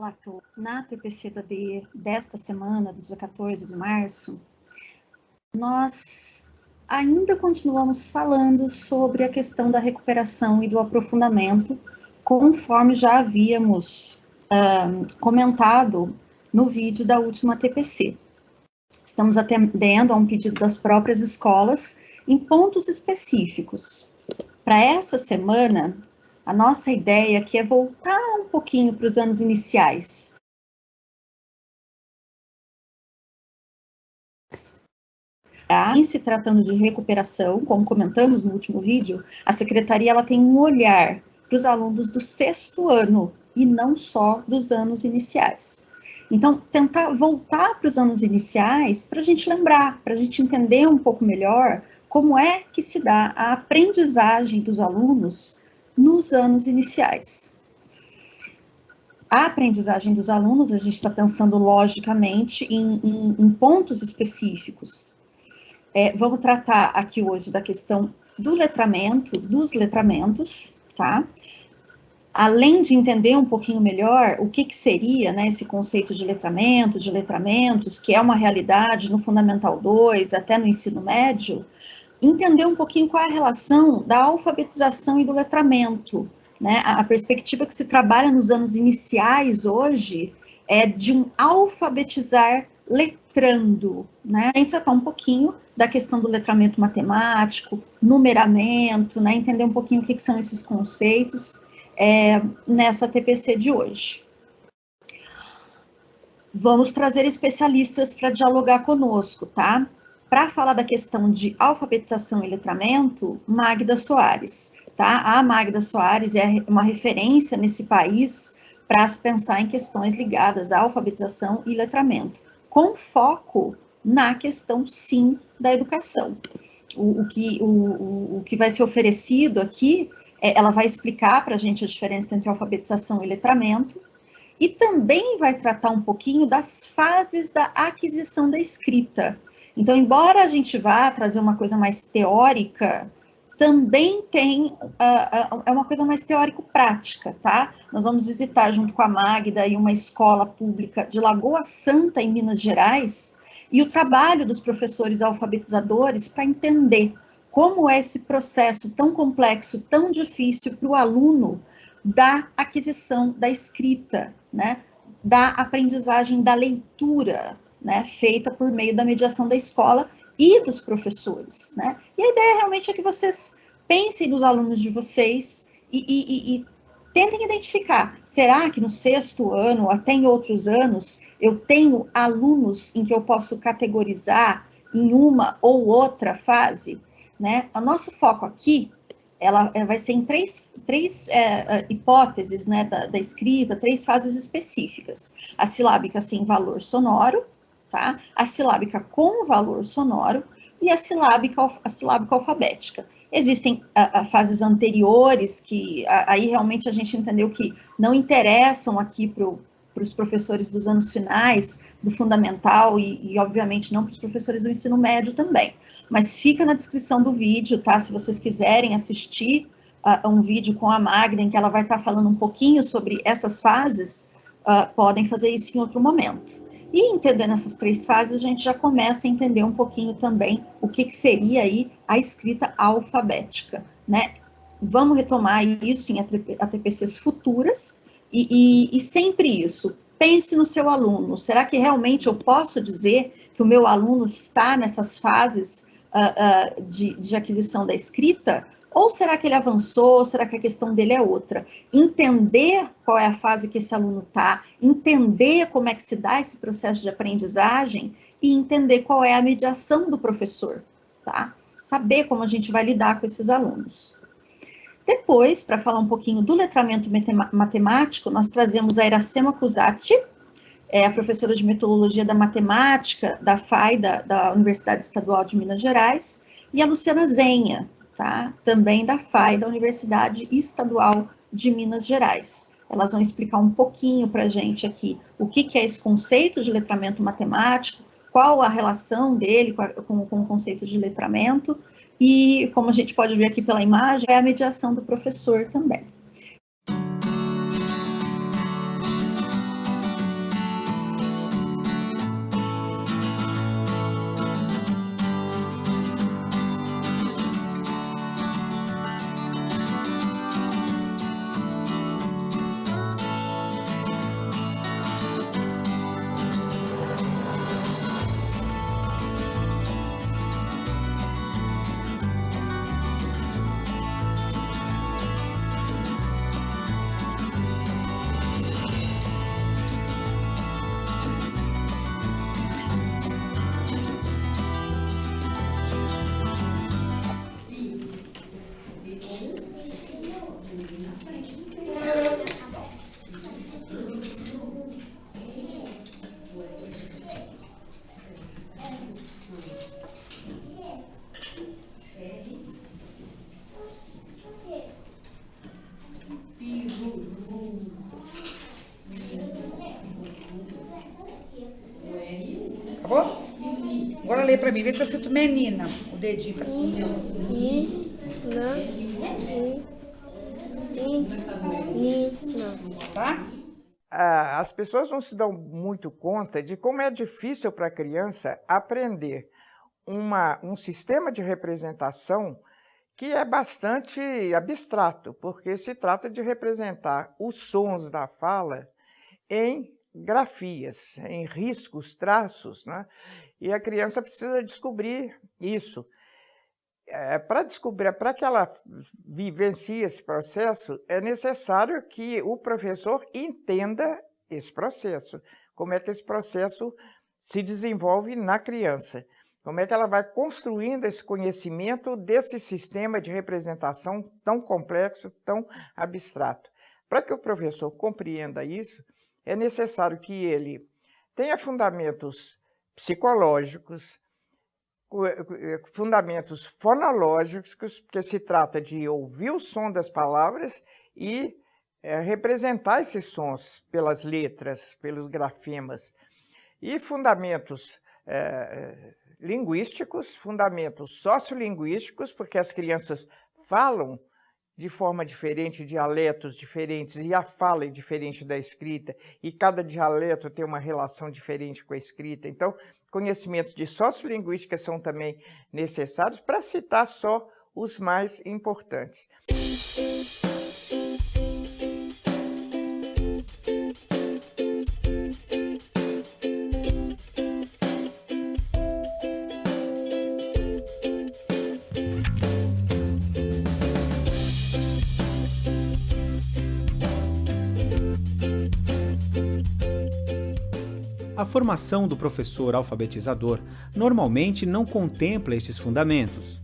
Olá, na TPC da D desta semana, do dia 14 de março, nós ainda continuamos falando sobre a questão da recuperação e do aprofundamento, conforme já havíamos comentado no vídeo da última TPC. Estamos atendendo a um pedido das próprias escolas em pontos específicos. Para essa semana, a nossa ideia aqui é voltar um pouquinho para os anos iniciais. Em se tratando de recuperação, como comentamos no último vídeo, a secretaria ela tem um olhar para os alunos do 6º ano e não só dos anos iniciais. Então, tentar voltar para os anos iniciais para a gente lembrar, para a gente entender um pouco melhor como é que se dá a aprendizagem dos alunos nos anos iniciais. A aprendizagem dos alunos, a gente está pensando logicamente em pontos específicos. Vamos tratar aqui hoje da questão do letramento, dos letramentos, tá? Além de entender um pouquinho melhor o que seria, né, esse conceito de letramento, de letramentos, que é uma realidade no Fundamental 2, até no ensino médio, entender um pouquinho qual é a relação da alfabetização e do letramento, né? A perspectiva que se trabalha nos anos iniciais hoje é de um alfabetizar letrando, né? Em tratar um pouquinho da questão do letramento matemático, numeramento, né? Entender um pouquinho o que são esses conceitos nessa TPC de hoje. Vamos trazer especialistas para dialogar conosco, tá? Para falar da questão de alfabetização e letramento, Magda Soares, tá? A Magda Soares é uma referência nesse país para se pensar em questões ligadas à alfabetização e letramento, com foco na questão, sim, da educação. O que vai ser oferecido aqui, ela vai explicar para a gente a diferença entre alfabetização e letramento, e também vai tratar um pouquinho das fases da aquisição da escrita. Então, embora a gente vá trazer uma coisa mais teórica, também tem, é uma coisa mais teórico-prática, tá? Nós vamos visitar junto com a Magda e uma escola pública de Lagoa Santa, em Minas Gerais, e o trabalho dos professores alfabetizadores para entender como é esse processo tão complexo, tão difícil para o aluno da aquisição da escrita, né? Da aprendizagem da leitura, né? Feita por meio da mediação da escola e dos professores, né? E a ideia realmente é que vocês pensem nos alunos de vocês e tentem identificar, será que no 6º ano, ou até em outros anos, eu tenho alunos em que eu posso categorizar em uma ou outra fase, né? O nosso foco aqui, ela vai ser em três hipóteses, né, da escrita, 3 fases específicas. A silábica sem valor sonoro, tá? A silábica com valor sonoro e a silábica alfabética. Existem fases anteriores que aí realmente a gente entendeu que não interessam aqui para os professores dos anos finais, do fundamental e obviamente não para os professores do ensino médio também. Mas fica na descrição do vídeo, tá? Se vocês quiserem assistir um vídeo com a Magda, em que ela vai estar falando um pouquinho sobre essas fases, podem fazer isso em outro momento. E entendendo essas 3 fases, a gente já começa a entender um pouquinho também o que seria aí a escrita alfabética, né? Vamos retomar isso em ATPCs futuras e sempre isso. Pense no seu aluno. Será que realmente eu posso dizer que o meu aluno está nessas fases de aquisição da escrita? Ou será que ele avançou? Será que a questão dele é outra? Entender qual é a fase que esse aluno está, entender como é que se dá esse processo de aprendizagem e entender qual é a mediação do professor, tá? Saber como a gente vai lidar com esses alunos. Depois, para falar um pouquinho do letramento matemático, nós trazemos a Iracema Cusati, a professora de metodologia da matemática da FAI, da Universidade Estadual de Minas Gerais, e a Luciana Zenha, tá? Também da FAI, da Universidade Estadual de Minas Gerais. Elas vão explicar um pouquinho para a gente aqui o que é esse conceito de letramento matemático, qual a relação dele com o conceito de letramento, e como a gente pode ver aqui pela imagem, é a mediação do professor também. ler para mim. Vê se acerto menina. O dedinho para tá? As pessoas não se dão muito conta de como é difícil para a criança aprender um sistema de representação que é bastante abstrato, porque se trata de representar os sons da fala em grafias, em riscos, traços, né? E a criança precisa descobrir isso. Para que ela vivencie esse processo, é necessário que o professor entenda esse processo, como é que esse processo se desenvolve na criança, como é que ela vai construindo esse conhecimento desse sistema de representação tão complexo, tão abstrato. Para que o professor compreenda isso, é necessário que ele tenha fundamentos psicológicos, fundamentos fonológicos, porque se trata de ouvir o som das palavras e representar esses sons pelas letras, pelos grafemas, e fundamentos linguísticos, fundamentos sociolinguísticos, porque as crianças falam de forma diferente, dialetos diferentes, e a fala é diferente da escrita, e cada dialeto tem uma relação diferente com a escrita. Então, conhecimentos de sociolinguística são também necessários, para citar só os mais importantes. A formação do professor alfabetizador normalmente não contempla estes fundamentos.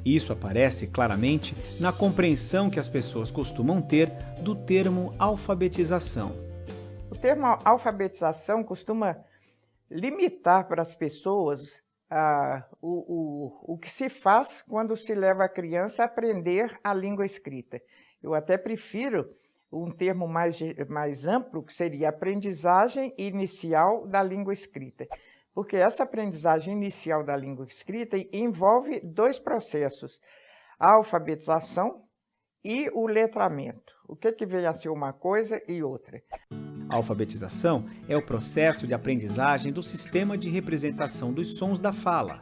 Isso aparece claramente na compreensão que as pessoas costumam ter do termo alfabetização. O termo alfabetização costuma limitar para as pessoas o que se faz quando se leva a criança a aprender a língua escrita. Eu até prefiro um termo mais amplo, que seria aprendizagem inicial da língua escrita. Porque essa aprendizagem inicial da língua escrita envolve dois processos, a alfabetização e o letramento. O que vem a ser uma coisa e outra? A alfabetização é o processo de aprendizagem do sistema de representação dos sons da fala,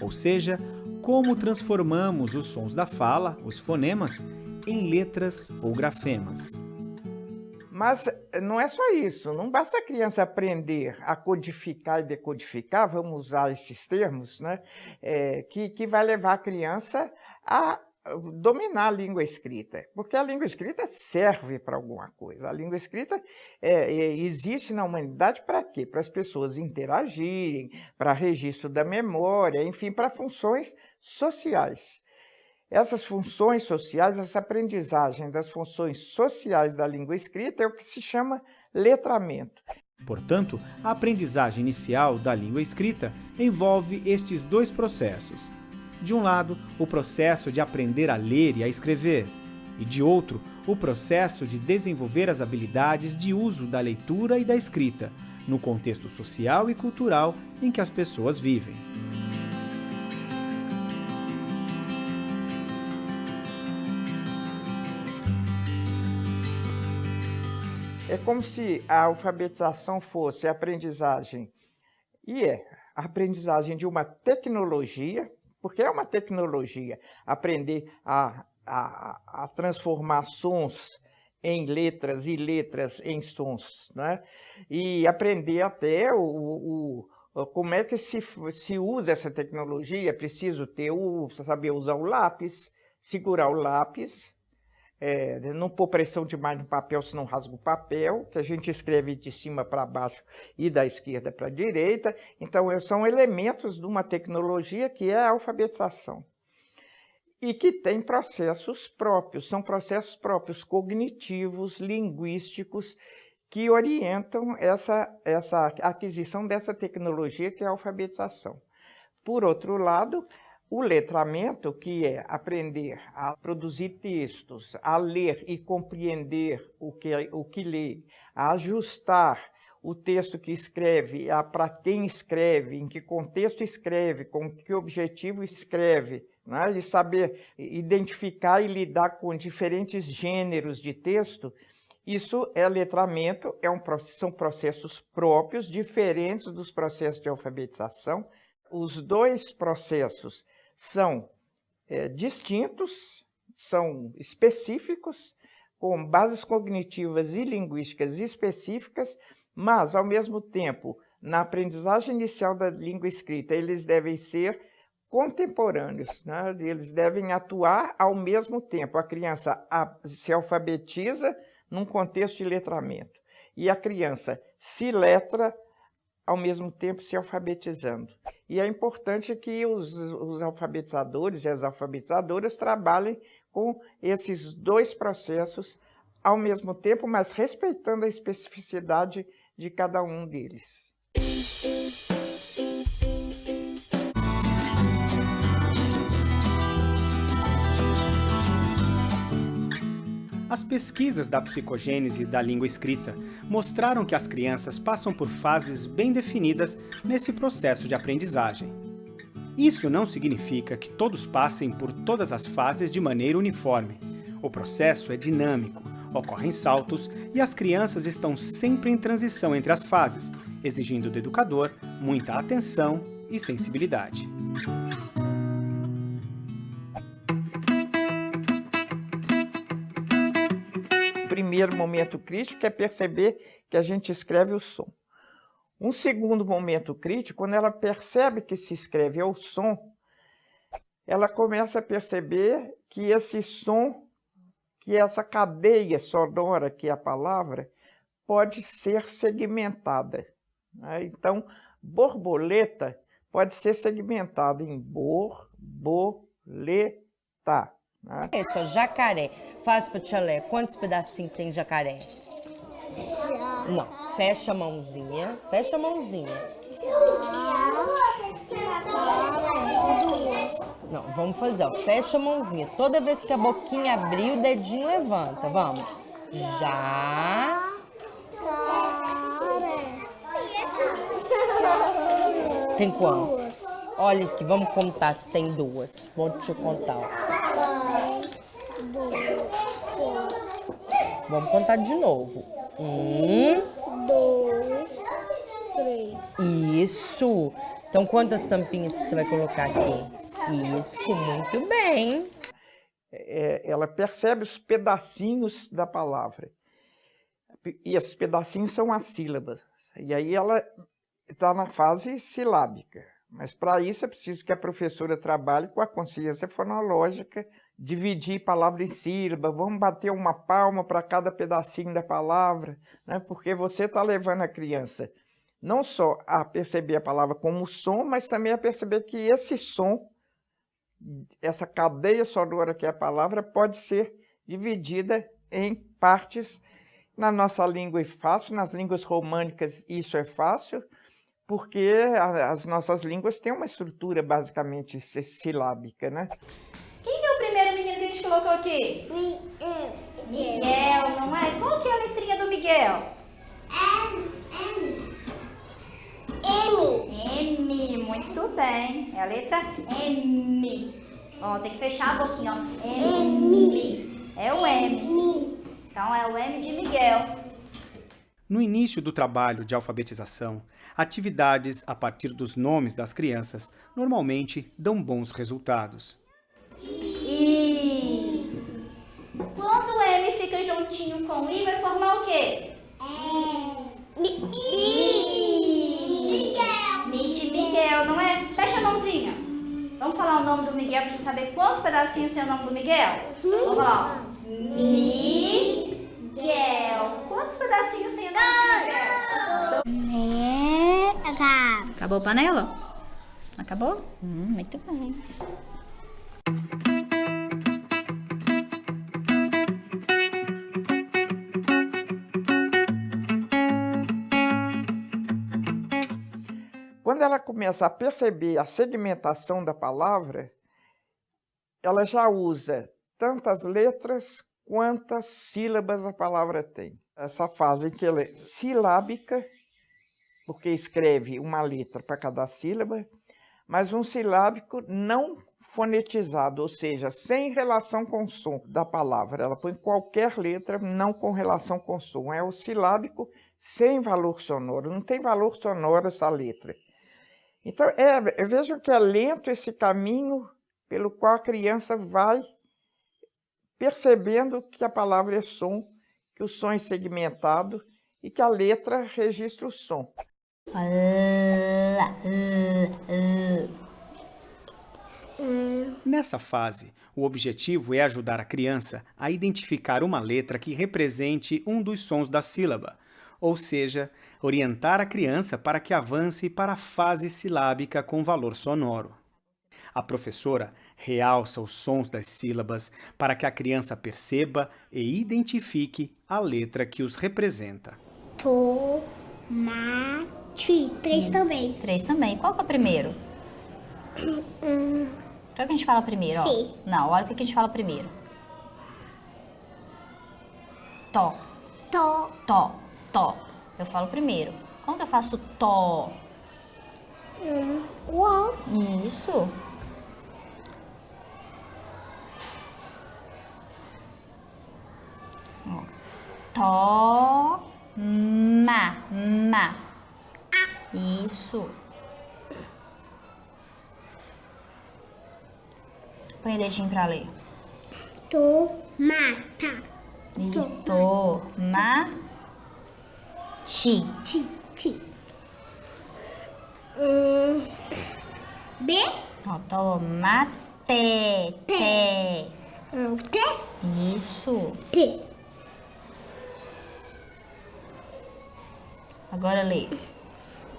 ou seja, como transformamos os sons da fala, os fonemas, em letras ou grafemas. Mas não é só isso, não basta a criança aprender a codificar e decodificar, vamos usar esses termos, né? Que vai levar a criança a dominar a língua escrita, porque a língua escrita serve para alguma coisa. A língua escrita existe na humanidade para quê? Para as pessoas interagirem, para registro da memória, enfim, para funções sociais. Essas funções sociais, essa aprendizagem das funções sociais da língua escrita é o que se chama letramento. Portanto, a aprendizagem inicial da língua escrita envolve estes dois processos. De um lado, o processo de aprender a ler e a escrever, e de outro, o processo de desenvolver as habilidades de uso da leitura e da escrita, no contexto social e cultural em que as pessoas vivem. É como se a alfabetização fosse a aprendizagem, a aprendizagem de uma tecnologia, porque é uma tecnologia, aprender a transformar sons em letras e letras em sons, né? E aprender até como é que se usa essa tecnologia. É preciso saber usar o lápis, segurar o lápis, não pôr pressão demais no papel, senão rasga o papel, que a gente escreve de cima para baixo e da esquerda para a direita. Então, são elementos de uma tecnologia que é a alfabetização. E que tem processos próprios, são processos próprios, cognitivos, linguísticos, que orientam essa aquisição dessa tecnologia que é a alfabetização. Por outro lado, o letramento, que é aprender a produzir textos, a ler e compreender o que lê, a ajustar o texto que escreve, para quem escreve, em que contexto escreve, com que objetivo escreve, né? E saber identificar e lidar com diferentes gêneros de texto, isso é letramento, são processos próprios, diferentes dos processos de alfabetização. Os dois processos são distintos, são específicos, com bases cognitivas e linguísticas específicas, mas, ao mesmo tempo, na aprendizagem inicial da língua escrita, eles devem ser contemporâneos, né? Eles devem atuar ao mesmo tempo. A criança se alfabetiza num contexto de letramento, e a criança se letra ao mesmo tempo se alfabetizando. E é importante que os alfabetizadores e as alfabetizadoras trabalhem com esses dois processos ao mesmo tempo, mas respeitando a especificidade de cada um deles. As pesquisas da psicogênese da língua escrita mostraram que as crianças passam por fases bem definidas nesse processo de aprendizagem. Isso não significa que todos passem por todas as fases de maneira uniforme. O processo é dinâmico, ocorrem saltos e as crianças estão sempre em transição entre as fases, exigindo do educador muita atenção e sensibilidade. O primeiro momento crítico é perceber que a gente escreve o som. Um segundo momento crítico, quando ela percebe que se escreve o som, ela começa a perceber que esse som, que essa cadeia sonora que é a palavra, pode ser segmentada, né? Então, borboleta pode ser segmentada em borboleta, né? Esse é jacaré. Faz para tchalé. Quantos pedacinhos tem jacaré? Não, fecha a mãozinha. Fecha a mãozinha. Não, vamos fazer, ó. Fecha a mãozinha. Toda vez que a boquinha abrir, o dedinho levanta. Vamos. Já. Tem quantos? Olha aqui, vamos contar se tem duas. Vou te contar. Vamos contar de novo. 1, 2, 3. Isso. Então, quantas tampinhas que você vai colocar aqui? Isso, muito bem. Ela percebe os pedacinhos da palavra. E esses pedacinhos são as sílabas. E aí ela está na fase silábica. Mas para isso é preciso que a professora trabalhe com a consciência fonológica, dividir palavra em sílaba, vamos bater uma palma para cada pedacinho da palavra, né? Porque você está levando a criança não só a perceber a palavra como som, mas também a perceber que esse som, essa cadeia sonora que é a palavra, pode ser dividida em partes. Na nossa língua é fácil, nas línguas românicas isso é fácil, porque as nossas línguas têm uma estrutura basicamente silábica, né? Quem é o primeiro menino que a gente colocou aqui? Miguel, não é? Qual que é a letrinha do Miguel? M, muito bem. É a letra M. Ó, tem que fechar a boquinha, ó. M. É o M. Então é o M de Miguel. No início do trabalho de alfabetização, atividades a partir dos nomes das crianças normalmente dão bons resultados. I. Quando o M fica juntinho com o I, vai formar o quê? Miguel, não é? Fecha a mãozinha. Vamos falar o nome do Miguel para saber quantos pedacinhos tem o nome do Miguel? Vamos lá. Miguel. Quantos pedacinhos tem o nome do Miguel? Acabou a panela? Acabou? Muito bem. Quando ela começa a perceber a segmentação da palavra, ela já usa tantas letras quantas sílabas a palavra tem. Essa fase em que ela é silábica porque escreve uma letra para cada sílaba, mas um silábico não fonetizado, ou seja, sem relação com o som da palavra. Ela põe qualquer letra, não com relação com o som. É o silábico sem valor sonoro, não tem valor sonoro essa letra. Então, vejam que é lento esse caminho pelo qual a criança vai percebendo que a palavra é som, que o som é segmentado e que a letra registra o som. Nessa fase, o objetivo é ajudar a criança a identificar uma letra que represente um dos sons da sílaba, ou seja, orientar a criança para que avance para a fase silábica com valor sonoro. A professora realça os sons das sílabas para que a criança perceba e identifique a letra que os representa. Tomate. 3 também. 3 também. Qual que é o primeiro? Qual que a gente fala primeiro? Sim. Ó? Não, olha o que a gente fala primeiro. Tó. Tó. Tó. Tó. Eu falo primeiro. Como que eu faço tó? Uó. Isso. Ó. Tó. Ma. Isso. Põe o dedinho pra ler. Tomata. Isso. Tomate. Ti. B. Ó, tomate. Té. T. Isso. T. Agora lê.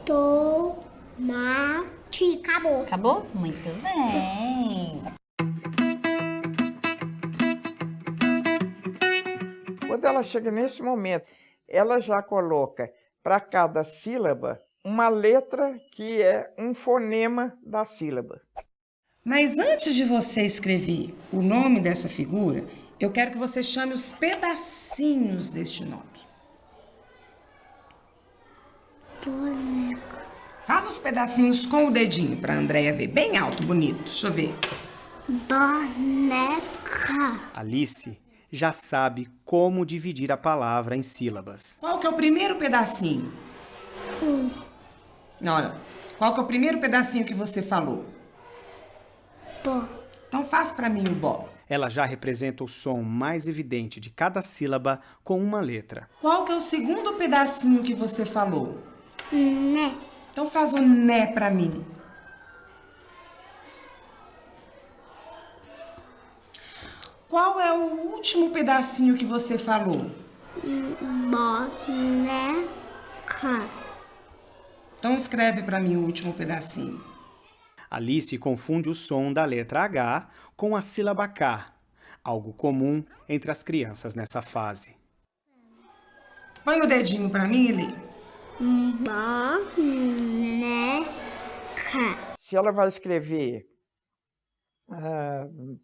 Tomate. Acabou. Acabou? Muito bem. Quando ela chega nesse momento, ela já coloca para cada sílaba uma letra que é um fonema da sílaba. Mas antes de você escrever o nome dessa figura, eu quero que você chame os pedacinhos deste nome. Boneco. Faz os pedacinhos com o dedinho para a Andréia ver. Bem alto, bonito. Deixa eu ver. Boneca. Alice já sabe como dividir a palavra em sílabas. Qual que é o primeiro pedacinho? Olha, qual que é o primeiro pedacinho que você falou? Bo. Então faz para mim o bó. Ela já representa o som mais evidente de cada sílaba com uma letra. Qual que é o segundo pedacinho que você falou? Né. Então faz o né para mim. Qual é o último pedacinho que você falou? Boneca. Então escreve para mim o último pedacinho. Alice confunde o som da letra H com a sílaba K, algo comum entre as crianças nessa fase. Põe o dedinho para mim e lê. Boneca. Se ela vai escrever,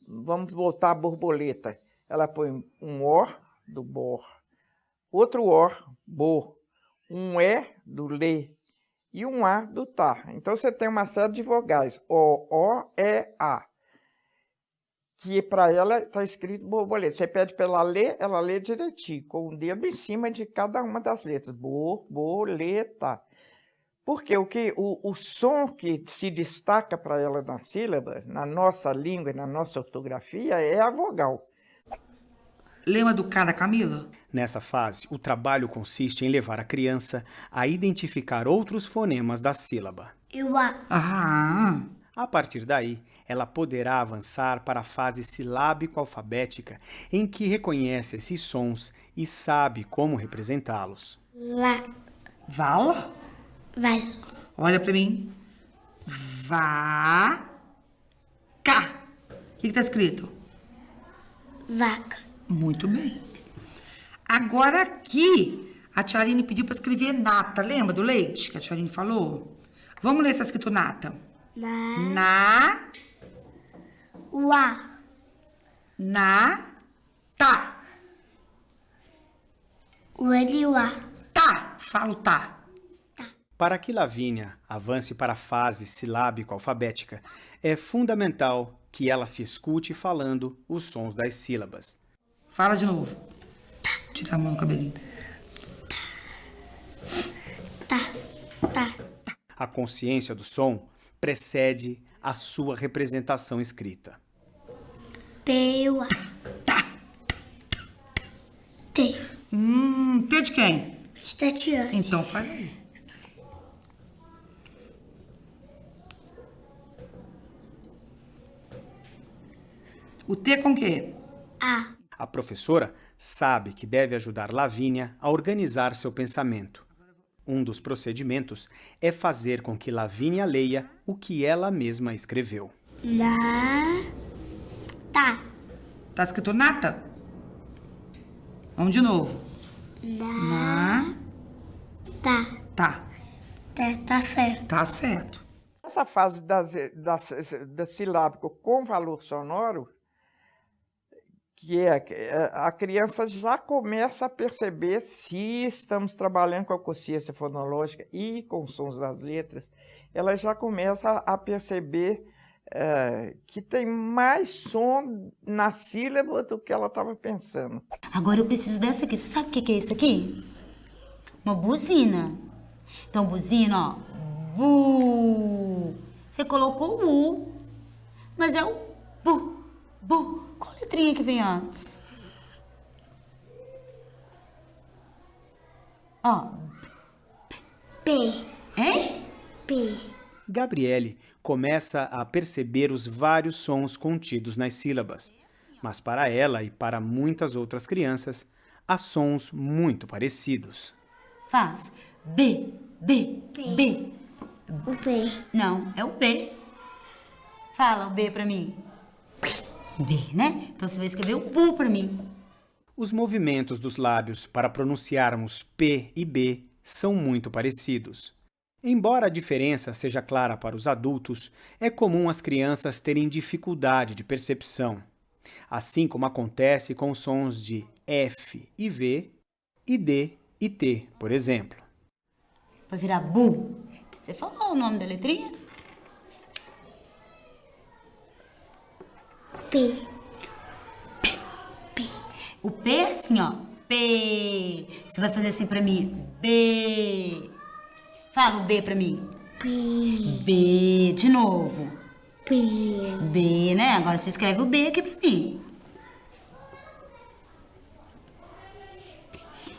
vamos voltar à borboleta, ela põe um O do bor, outro O, bo, um E do lê e um A do tá. Então você tem uma série de vogais, O, E, A, que para ela está escrito borboleta. Você pede para ela lê direitinho, com o dedo em cima de cada uma das letras, borboleta. Porque o som que se destaca para ela na sílaba, na nossa língua e na nossa ortografia, é a vogal. Lema do K da Camila? Nessa fase, o trabalho consiste em levar a criança a identificar outros fonemas da sílaba. A partir daí, ela poderá avançar para a fase silábico-alfabética, em que reconhece esses sons e sabe como representá-los. Val? Vai. Olha para mim. Vaca. O que está escrito? Vaca. Muito bem. Agora aqui, a tia Aline pediu para escrever nata. Lembra do leite que a tia Aline falou? Vamos ler se está escrito nata. Na. Uá. Na. Tá. Ueliuá. Tá. Falo tá. Para que Lavínia avance para a fase silábico-alfabética, é fundamental que ela se escute falando os sons das sílabas. Fala de novo. Tira a mão do cabelinho. Tá. A consciência do som precede a sua representação escrita. Peua. T. T de quem? Tatiana. Então faz aí. O T com quê? A. A professora sabe que deve ajudar Lavínia a organizar seu pensamento. Um dos procedimentos é fazer com que Lavínia leia o que ela mesma escreveu. Tá. Tá escrito nata? Vamos de novo. Na. Tá. Tá. Tá certo. Tá certo. Essa fase da silábico com valor sonoro, que a criança já começa a perceber se estamos trabalhando com a consciência fonológica e com os sons das letras, ela já começa a perceber que tem mais som na sílaba do que ela estava pensando. Agora eu preciso dessa aqui. Você sabe o que é isso aqui? Uma buzina. Então, buzina, ó. Bu. Você colocou o U, mas é o bu. Bu. Qual letrinha que vem antes? Ó. P. Hein? P. Gabriele começa a perceber os vários sons contidos nas sílabas, mas para ela e para muitas outras crianças, há sons muito parecidos. Faz. B. B. B. O P. Não, é o B. Fala o B pra mim. B, né? Então você vai escrever o bu pra mim. Os movimentos dos lábios para pronunciarmos P e B são muito parecidos. Embora a diferença seja clara para os adultos, é comum as crianças terem dificuldade de percepção, assim como acontece com os sons de F e V e D e T, por exemplo. Vai virar bu. Você falou o nome da letrinha? P. O P é assim, ó. P. Você vai fazer assim pra mim. B. Fala o B pra mim. P. B. De novo. P. B, né? Agora você escreve o B aqui pra mim.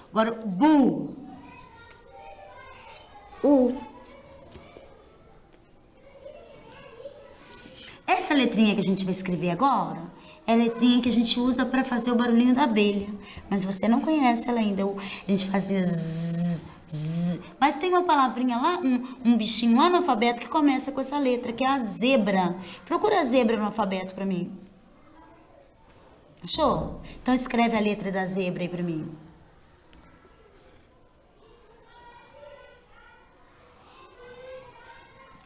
Agora, bu. U. Essa letrinha que a gente vai escrever agora é a letrinha que a gente usa para fazer o barulhinho da abelha. Mas você não conhece ela ainda. A gente fazia zzz, zzz. Mas tem uma palavrinha lá, um bichinho lá no alfabeto que começa com essa letra, que é a zebra. Procura a zebra no alfabeto para mim. Achou? Então escreve a letra da zebra aí para mim.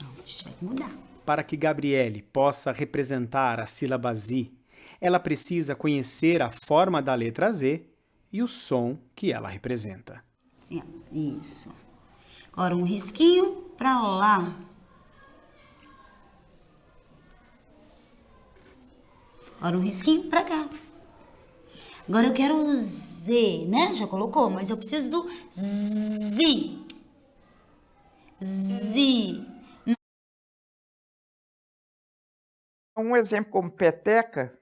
Não, a gente vai mudar. Para que Gabriele possa representar a sílaba Z, ela precisa conhecer a forma da letra Z e o som que ela representa. Assim, ó. Isso. Agora um risquinho para lá. Agora um risquinho para cá. Agora eu quero o Z, né? Já colocou, mas eu preciso do Z. Z. Um exemplo como peteca,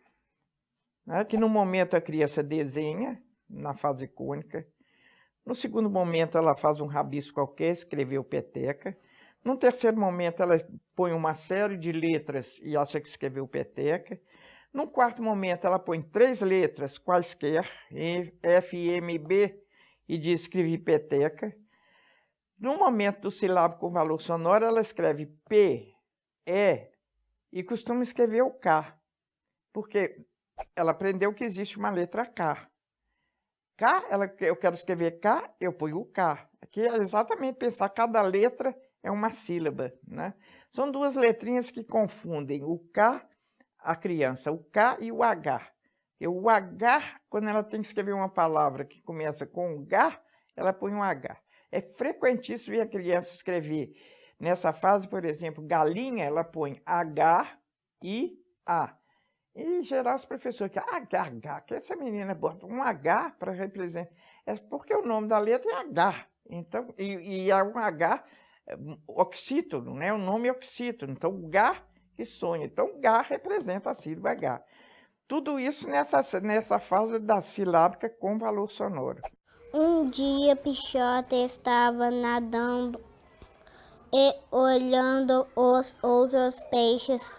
né, que no momento a criança desenha, na fase cônica. No segundo momento ela faz um rabisco qualquer, escreveu peteca. No terceiro momento ela põe uma série de letras e acha que escreveu peteca. No quarto momento ela põe 3 letras quaisquer, F, M, B, e diz escrevi peteca. No momento do silábico com valor sonoro ela escreve P, E, e costuma escrever o K, porque ela aprendeu que existe uma letra K. K, eu quero escrever K, eu ponho o K. Aqui é exatamente pensar, cada letra é uma sílaba, né? São 2 letrinhas que confundem o K, a criança, o K e o H. E o H, quando ela tem que escrever uma palavra que começa com o H, ela põe um H. É frequentíssimo ver a criança escrever. Nessa fase, por exemplo, galinha, ela põe H-I-A. E, em geral, os professores que que essa menina bota um H para representar. É porque o nome da letra é H. Então, e é um H oxítono, né? O nome é oxítono. Então, o Gá que sonha. Então, Gá representa a sílaba H. Tudo isso nessa fase da silábica com valor sonoro. Um dia Pichote estava nadando e olhando os outros peixes.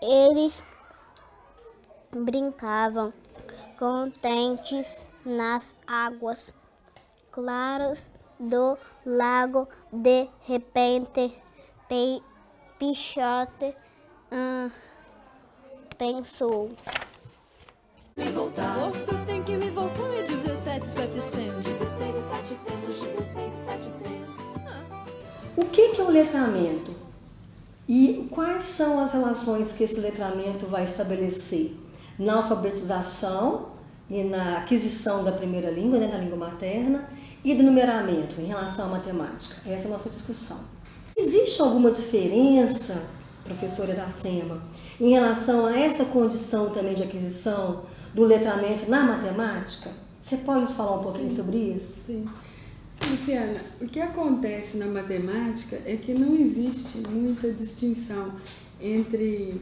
Eles brincavam contentes nas águas claras do lago. De repente, Pichote pensou: Você tem que me voltar e 17.700. 16.700. O que é o letramento? E quais são as relações que esse letramento vai estabelecer na alfabetização e na aquisição da primeira língua, né, da língua materna, e do numeramento em relação à matemática? Essa é a nossa discussão. Existe alguma diferença, professora Iracema, em relação a essa condição também de aquisição do letramento na matemática? Você pode nos falar um pouquinho sobre isso? Sim. Luciana, o que acontece na matemática é que não existe muita distinção entre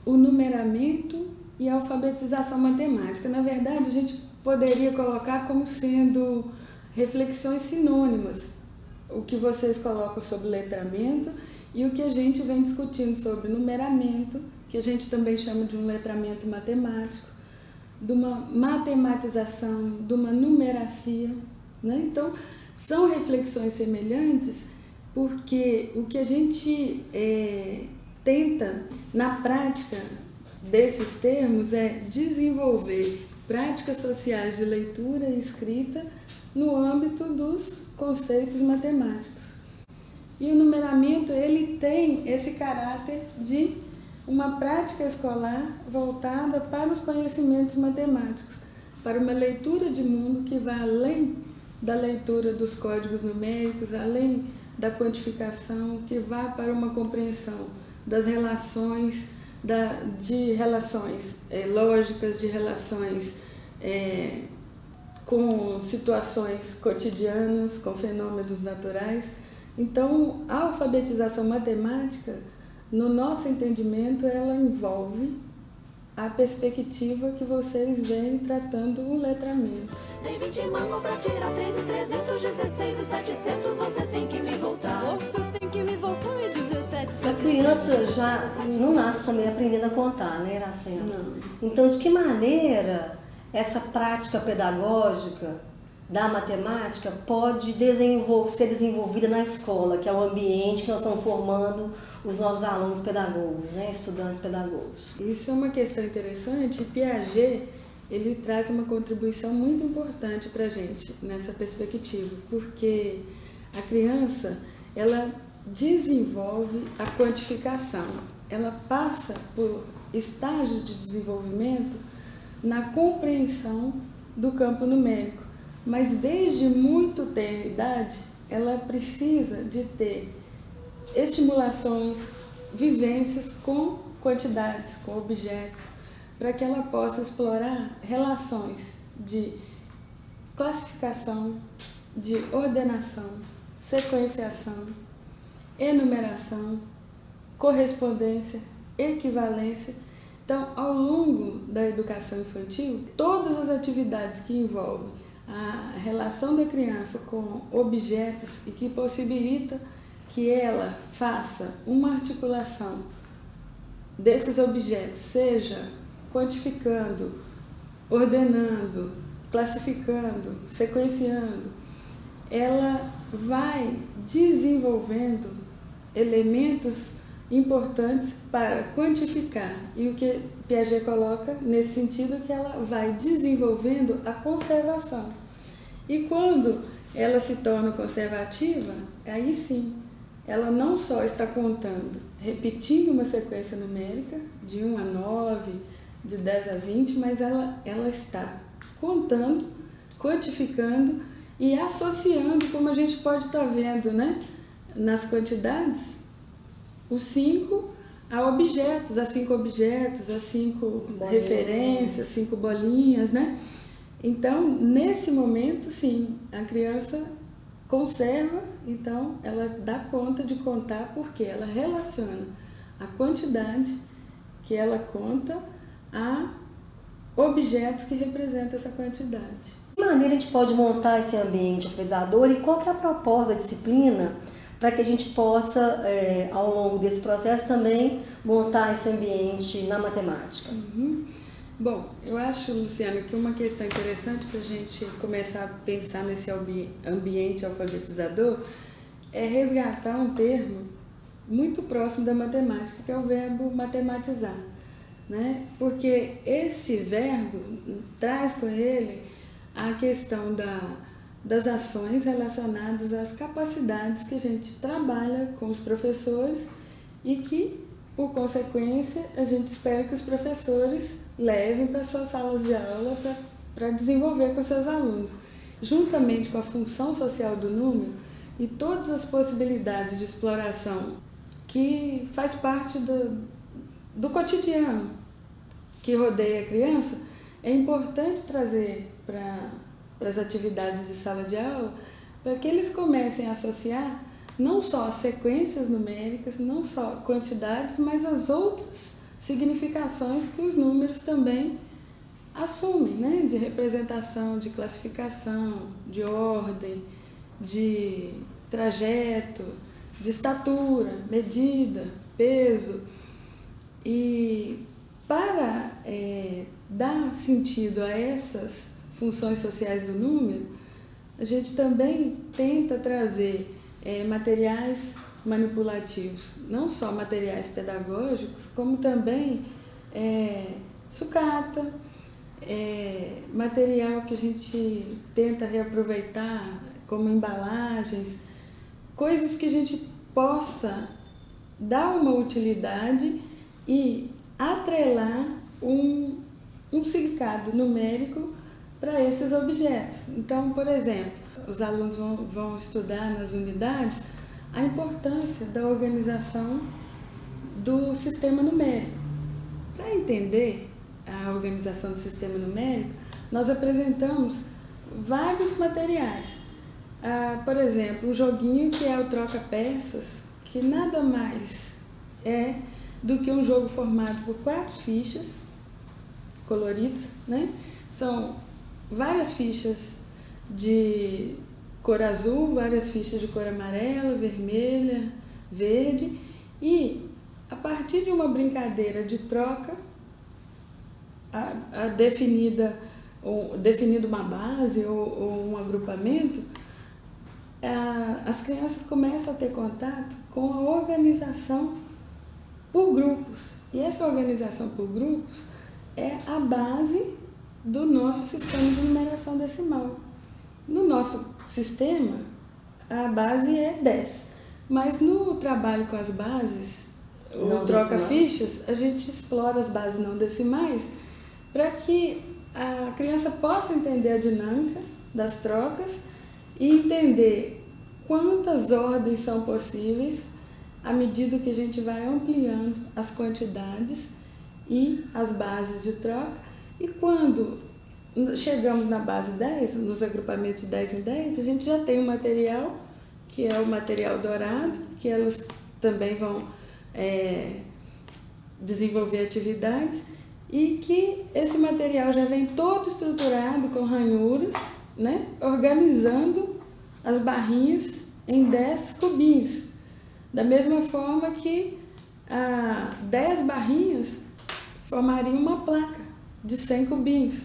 o numeramento e a alfabetização matemática. Na verdade, a gente poderia colocar como sendo reflexões sinônimas, o que vocês colocam sobre letramento e o que a gente vem discutindo sobre numeramento, que a gente também chama de um letramento matemático, de uma matematização, de uma numeracia, né? Então, são reflexões semelhantes, porque o que a gente tenta, na prática desses termos, é desenvolver práticas sociais de leitura e escrita no âmbito dos conceitos matemáticos. E o numeramento, ele tem esse caráter de uma prática escolar voltada para os conhecimentos matemáticos, para uma leitura de mundo que vai além da leitura dos códigos numéricos, além da quantificação, que vai para uma compreensão das relações, de relações lógicas, de relações com situações cotidianas, com fenômenos naturais. Então, a alfabetização matemática, no nosso entendimento, ela envolve a perspectiva que vocês vêm tratando o letramento. Tem 20 mangos pra tirar 3.300, 16.700, você tem que me voltar. Você tem que me voltar e 17.700. A criança já não nasce também aprendendo a contar, né, Iracema? Não. Então, de que maneira essa prática pedagógica da matemática pode ser desenvolvida na escola, que é o ambiente que nós estamos formando os nossos alunos pedagogos, né, estudantes pedagogos? Isso é uma questão interessante. Piaget, ele traz uma contribuição muito importante para a gente nessa perspectiva, porque a criança, ela desenvolve a quantificação, ela passa por estágios de desenvolvimento na compreensão do campo numérico, mas desde muito tenra idade, ela precisa de ter estimulações, vivências com quantidades, com objetos, para que ela possa explorar relações de classificação, de ordenação, sequenciação, enumeração, correspondência, equivalência. Então, ao longo da educação infantil, todas as atividades que envolvem a relação da criança com objetos e que possibilita que ela faça uma articulação desses objetos, seja quantificando, ordenando, classificando, sequenciando, ela vai desenvolvendo elementos importantes para quantificar. E o que Piaget coloca nesse sentido é que ela vai desenvolvendo a conservação. E quando ela se torna conservativa, aí sim, ela não só está contando, repetindo uma sequência numérica de 1 a 9, de 10 a 20, mas ela está contando, quantificando e associando, como a gente pode estar vendo, né, nas quantidades, os 5 a objetos, a 5 objetos, a 5 referências, 5 bolinhas, né? Então, nesse momento, sim, a criança conserva, então ela dá conta de contar porque ela relaciona a quantidade que ela conta a objetos que representam essa quantidade. De que maneira a gente pode montar esse ambiente alfabetizador e qual que é a proposta da disciplina para que a gente possa, ao longo desse processo, também montar esse ambiente na matemática? Bom, eu acho, Luciana, que uma questão interessante para a gente começar a pensar nesse ambiente alfabetizador é resgatar um termo muito próximo da matemática, que é o verbo matematizar, né? Porque esse verbo traz com ele a questão das ações relacionadas às capacidades que a gente trabalha com os professores e que, por consequência, a gente espera que os professores levem para suas salas de aula para desenvolver com seus alunos. Juntamente com a função social do número e todas as possibilidades de exploração que faz parte do cotidiano que rodeia a criança, é importante trazer para as atividades de sala de aula para que eles comecem a associar não só sequências numéricas, não só quantidades, mas as outras significações que os números também assumem, né? De representação, de classificação, de ordem, de trajeto, de estatura, medida, peso. E para dar sentido a essas funções sociais do número, a gente também tenta trazer materiais manipulativos, não só materiais pedagógicos, como também sucata, material que a gente tenta reaproveitar como embalagens, coisas que a gente possa dar uma utilidade e atrelar um significado numérico para esses objetos. Então, por exemplo, os alunos vão estudar nas unidades a importância da organização do sistema numérico. Para entender a organização do sistema numérico, nós apresentamos vários materiais. Por exemplo, um joguinho que é o troca-peças, que nada mais é do que um jogo formado por 4 fichas coloridas, né? São várias fichas de cor azul, várias fichas de cor amarela, vermelha, verde, e a partir de uma brincadeira de troca, definida uma base ou um agrupamento, as crianças começam a ter contato com a organização por grupos. E essa organização por grupos é a base do nosso sistema de numeração decimal. No nosso sistema, a base é 10, mas no trabalho com as bases, o troca-fichas, a gente explora as bases não decimais para que a criança possa entender a dinâmica das trocas e entender quantas ordens são possíveis à medida que a gente vai ampliando as quantidades e as bases de troca. E quando chegamos na base 10, nos agrupamentos de 10 em 10, a gente já tem um material, que é o material dourado, que elas também vão desenvolver atividades, e que esse material já vem todo estruturado com ranhuras, né, organizando as barrinhas em 10 cubinhos. Da mesma forma que 10 barrinhas formariam uma placa de 100 cubinhos.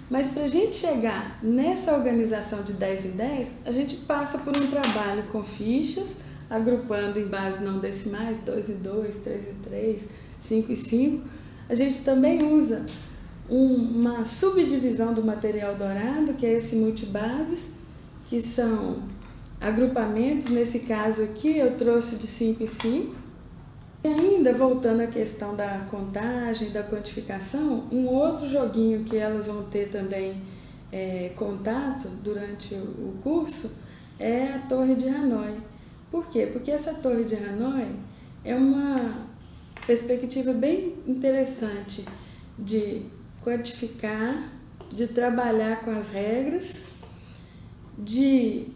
Mas para a gente chegar nessa organização de 10 em 10, a gente passa por um trabalho com fichas, agrupando em bases não decimais, 2 em 2, 3 em 3, 5 em 5. A gente também usa uma subdivisão do material dourado, que é esse multibases, que são agrupamentos. Nesse caso aqui eu trouxe de 5 em 5. E ainda voltando à questão da contagem, da quantificação, um outro joguinho que elas vão ter também contato durante o curso é a Torre de Hanoi. Por quê? Porque essa Torre de Hanoi é uma perspectiva bem interessante de quantificar, de trabalhar com as regras, de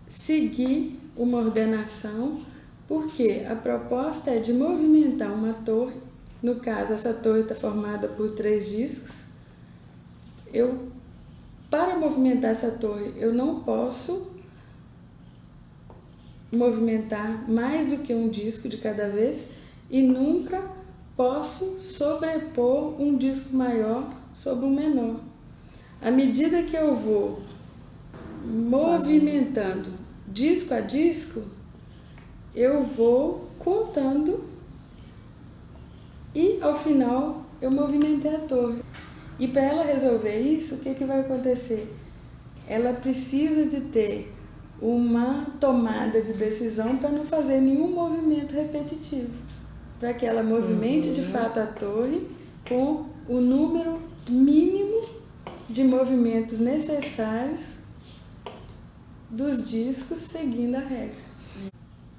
seguir uma ordenação, porque a proposta é de movimentar uma torre. No caso, essa torre está formada por 3 discos. Para movimentar essa torre, eu não posso movimentar mais do que um disco de cada vez e nunca posso sobrepor um disco maior sobre um menor. À medida que eu vou movimentando disco a disco, eu vou contando e ao final eu movimentei a torre. E para ela resolver isso, o que vai acontecer? Ela precisa de ter uma tomada de decisão para não fazer nenhum movimento repetitivo, para que ela movimente de fato a torre com o número mínimo de movimentos necessários dos discos, seguindo a regra.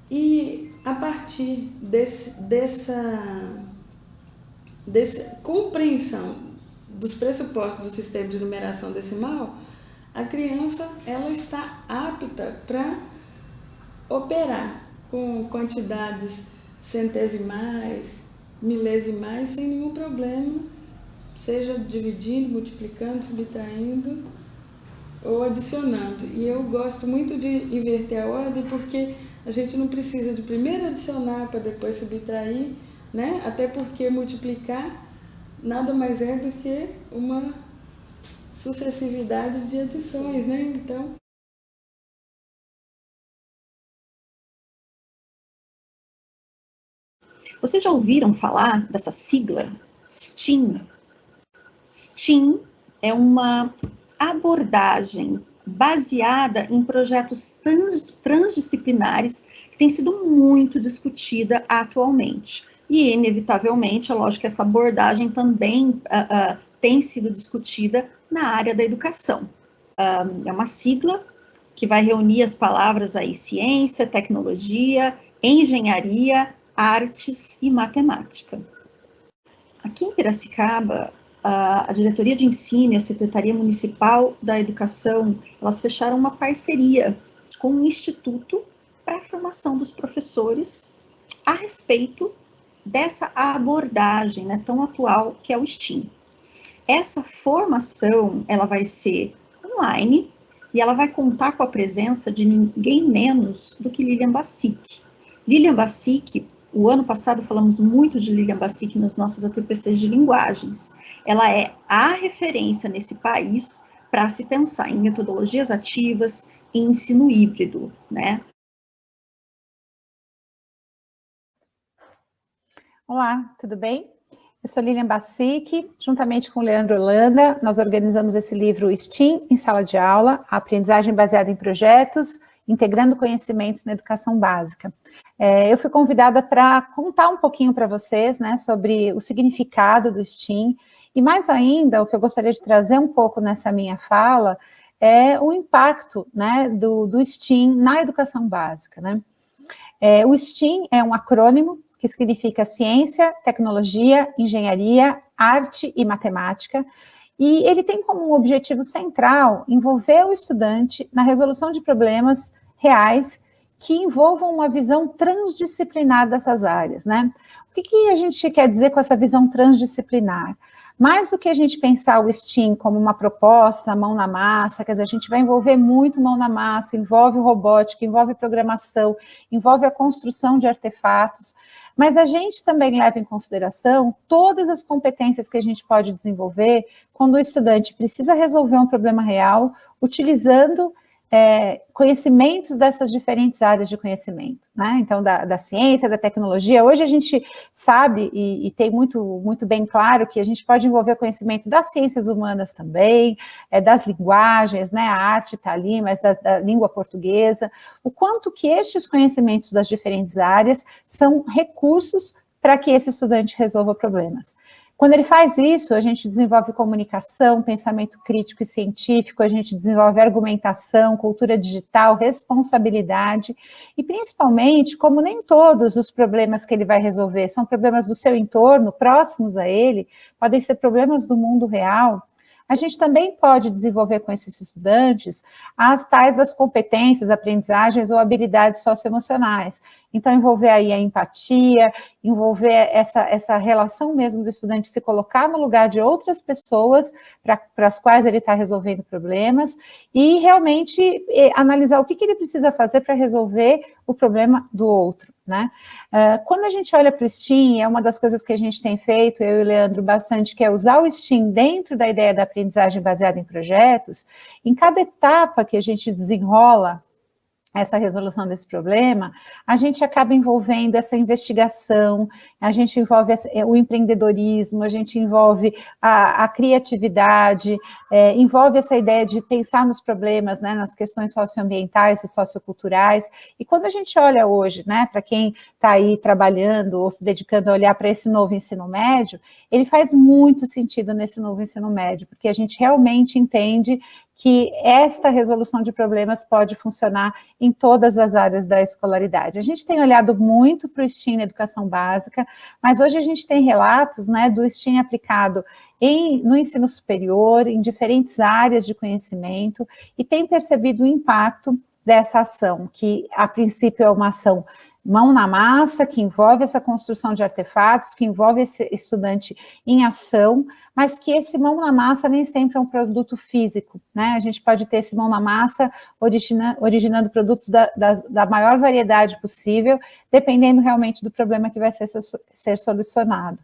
E a partir dessa compreensão dos pressupostos do sistema de numeração decimal, a criança ela está apta para operar com quantidades centesimais, milesimais, sem nenhum problema, seja dividindo, multiplicando, subtraindo ou adicionando. E eu gosto muito de inverter a ordem porque a gente não precisa de primeiro adicionar para depois subtrair, né? Até porque multiplicar nada mais é do que uma sucessividade de adições, né? Então, vocês já ouviram falar dessa sigla STEAM? STEAM é uma abordagem baseada em projetos transdisciplinares que tem sido muito discutida atualmente. E, inevitavelmente, é lógico que essa abordagem também tem sido discutida na área da educação. É uma sigla que vai reunir as palavras aí ciência, tecnologia, engenharia, artes e matemática. Aqui em Piracicaba, a Diretoria de Ensino e a Secretaria Municipal da Educação, elas fecharam uma parceria com um instituto para a formação dos professores a respeito dessa abordagem, né, tão atual que é o STEAM. Essa formação, ela vai ser online e ela vai contar com a presença de ninguém menos do que Lilian Bassic. Lilian Bassic, o ano passado falamos muito de Lilian Bassic nas nossas ATPCs de linguagens. Ela é a referência nesse país para se pensar em metodologias ativas e ensino híbrido, né? Olá, tudo bem? Eu sou Lilian Bassic, juntamente com o Leandro Holanda, nós organizamos esse livro STEAM em sala de aula, a aprendizagem baseada em projetos, integrando conhecimentos na educação básica. Eu fui convidada para contar um pouquinho para vocês, né, sobre o significado do STEAM, e mais ainda, o que eu gostaria de trazer um pouco nessa minha fala, é o impacto, né, do STEAM na educação básica, né? O STEAM é um acrônimo que significa ciência, tecnologia, engenharia, arte e matemática, e ele tem como objetivo central envolver o estudante na resolução de problemas reais que envolvam uma visão transdisciplinar dessas áreas, né? O que a gente quer dizer com essa visão transdisciplinar? Mais do que a gente pensar o STEAM como uma proposta, mão na massa, quer dizer, a gente vai envolver muito mão na massa, envolve robótica, envolve programação, envolve a construção de artefatos, mas a gente também leva em consideração todas as competências que a gente pode desenvolver quando o estudante precisa resolver um problema real, utilizando conhecimentos dessas diferentes áreas de conhecimento, né? Então, da ciência, da tecnologia. Hoje a gente sabe e tem muito bem claro que a gente pode envolver conhecimento das ciências humanas também, das linguagens, né? A arte está ali, mas da língua portuguesa. O quanto que estes conhecimentos das diferentes áreas são recursos para que esse estudante resolva problemas. Quando ele faz isso, a gente desenvolve comunicação, pensamento crítico e científico, a gente desenvolve argumentação, cultura digital, responsabilidade e, principalmente, como nem todos os problemas que ele vai resolver são problemas do seu entorno, próximos a ele, podem ser problemas do mundo real, a gente também pode desenvolver com esses estudantes as tais das competências, aprendizagens ou habilidades socioemocionais. Então, envolver aí a empatia, envolver essa relação mesmo do estudante se colocar no lugar de outras pessoas para as quais ele está resolvendo problemas e realmente analisar o que ele precisa fazer para resolver o problema do outro, né? Quando a gente olha para o STEAM, é uma das coisas que a gente tem feito, eu e o Leandro, bastante, que é usar o STEAM dentro da ideia da aprendizagem baseada em projetos. Em cada etapa que a gente desenrola essa resolução desse problema, a gente acaba envolvendo essa investigação, a gente envolve o empreendedorismo, a gente envolve a criatividade, envolve essa ideia de pensar nos problemas, né, nas questões socioambientais e socioculturais. E quando a gente olha hoje, né, para quem está aí trabalhando ou se dedicando a olhar para esse novo ensino médio, ele faz muito sentido nesse novo ensino médio, porque a gente realmente entende que esta resolução de problemas pode funcionar em todas as áreas da escolaridade. A gente tem olhado muito para o STEAM na educação básica, mas hoje a gente tem relatos, né, do STEAM aplicado no ensino superior, em diferentes áreas de conhecimento, e tem percebido o impacto dessa ação, que a princípio é uma ação mão na massa, que envolve essa construção de artefatos, que envolve esse estudante em ação, mas que esse mão na massa nem sempre é um produto físico, né? A gente pode ter esse mão na massa originando produtos da maior variedade possível, dependendo realmente do problema que vai ser solucionado.